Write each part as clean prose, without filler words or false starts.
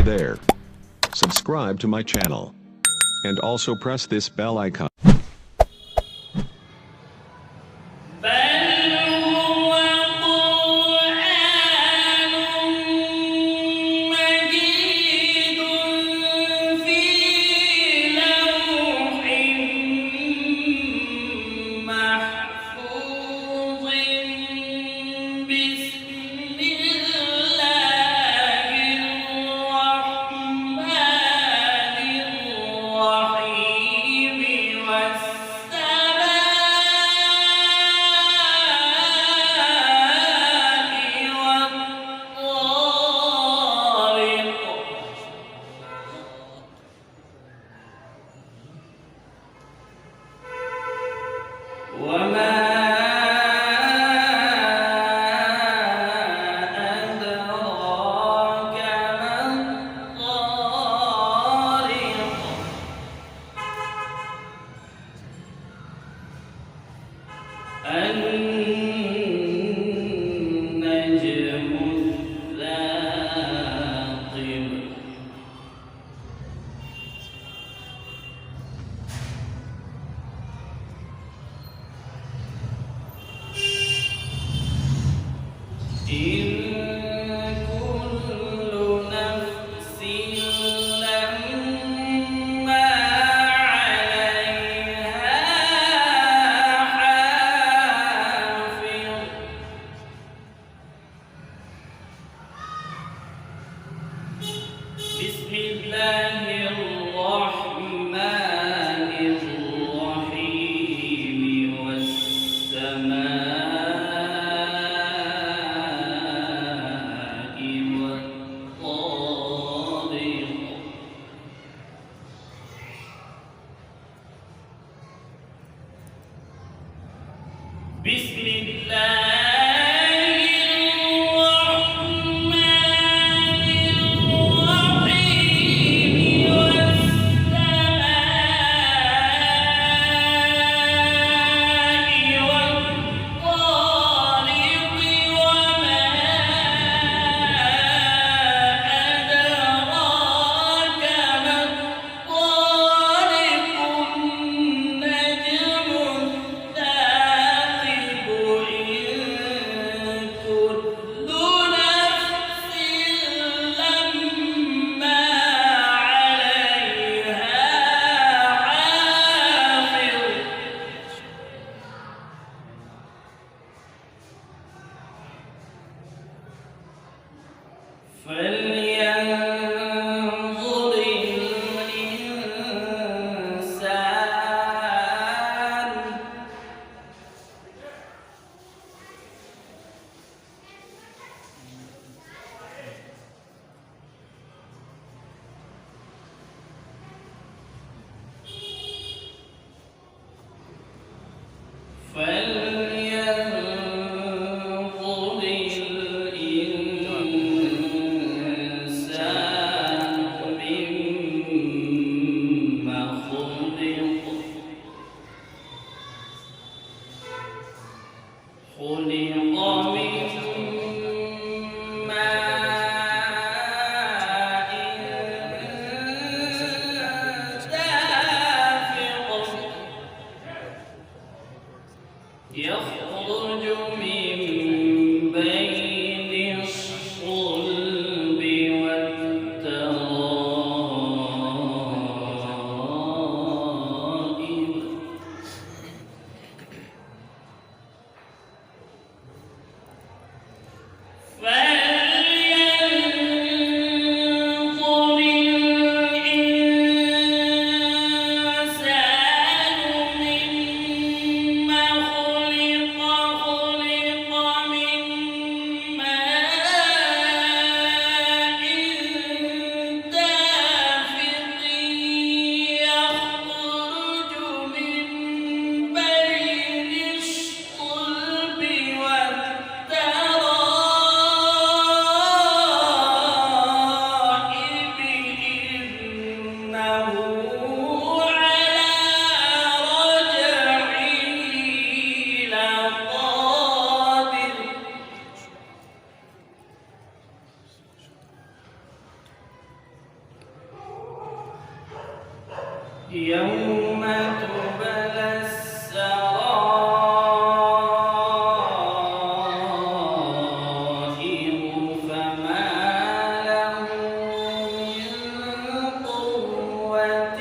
there. Subscribe to my channel. And also press this bell icon. يوم تبلى السرائر فما له من قوة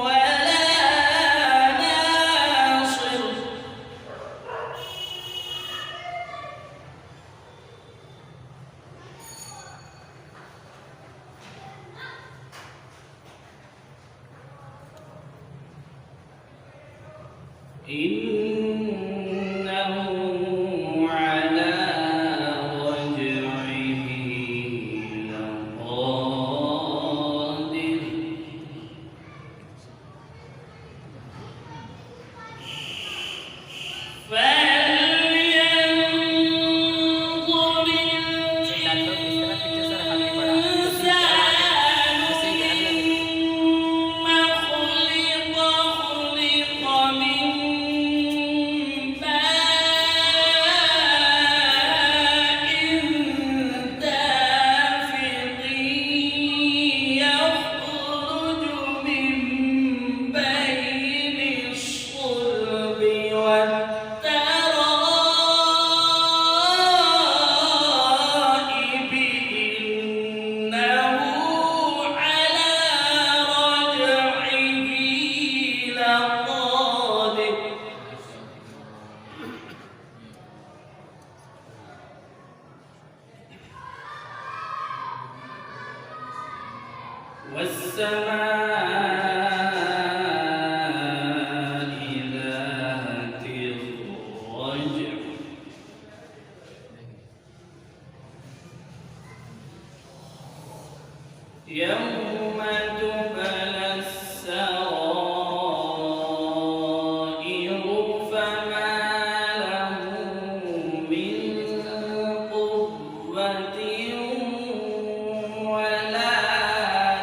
ولا ناصر. إنه على رجعه لقادر فلينظر الإنسان مما خلق. خلق من ماء دافق يخرج من بين الصلب والترائب. إنه على رجعه لقادر. والسماء ذات الرجع يوم تبلى السرائر فما له من قوة ولا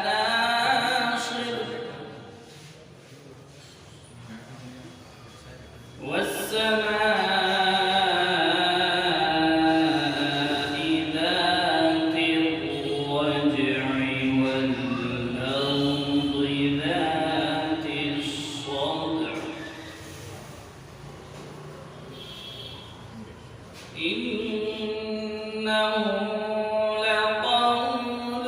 ناصر. والسماء ذات الرجع والأرض ذات الصدع. إنه لقول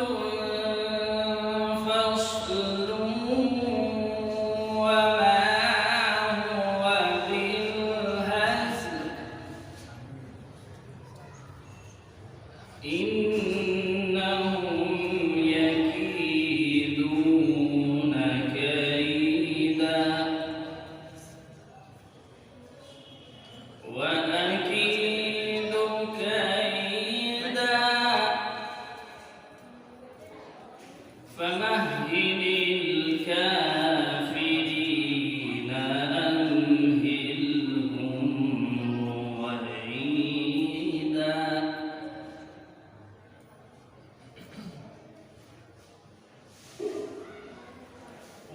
فصل وما هو بالهزل. إنهم يكيدون كيدا وأكيد كيدا. فمهل الكافرين أمهلهم رويدا.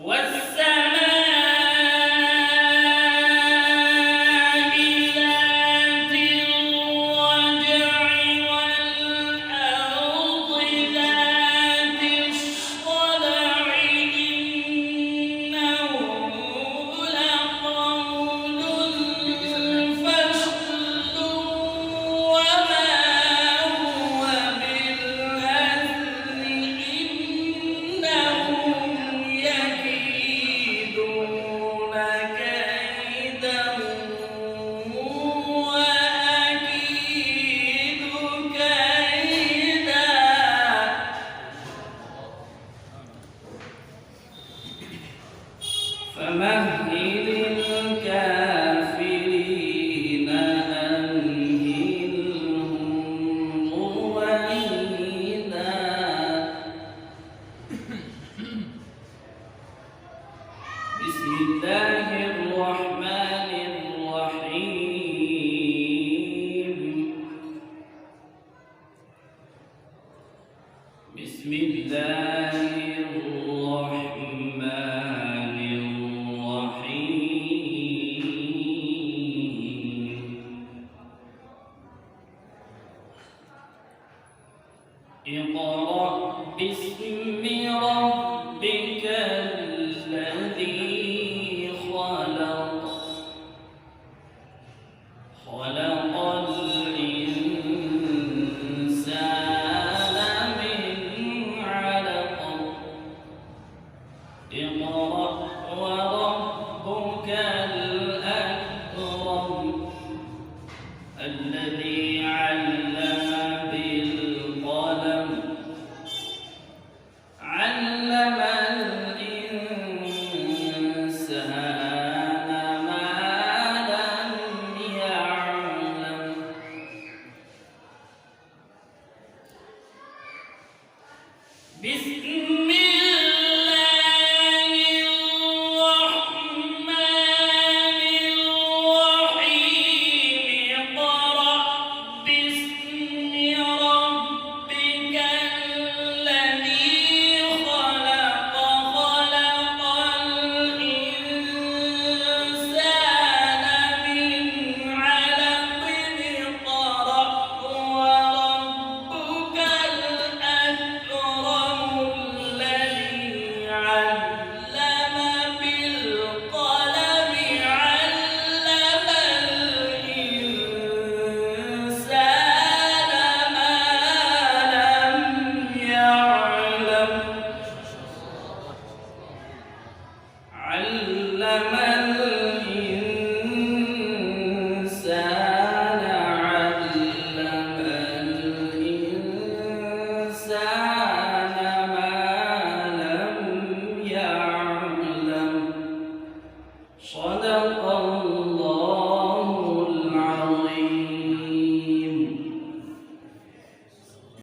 والسماء ذات الرجع والأرض ذات الصدع. إنه لقول فصل وما هو بالهزل. إنهم يكيدون كيدا وأكيد كيدا. فمهل الكافرين أمهلهم رويدا. بسم الله الرحمن الرحيم. بسم الله الرحمن الرحيم. اقرأ وربك الأكرم الذي علم بالقلم علم الإنسان ما لم يعلم بسم الله الرحمن الرحيم اقرأ باسم ربك الذي خلق خلق الإنسان من علق اقرأ وربك الأكرم الذي علم بالقلم علم الإنسان ما لم يعلم علم الإنسان ما لم يعلم صدق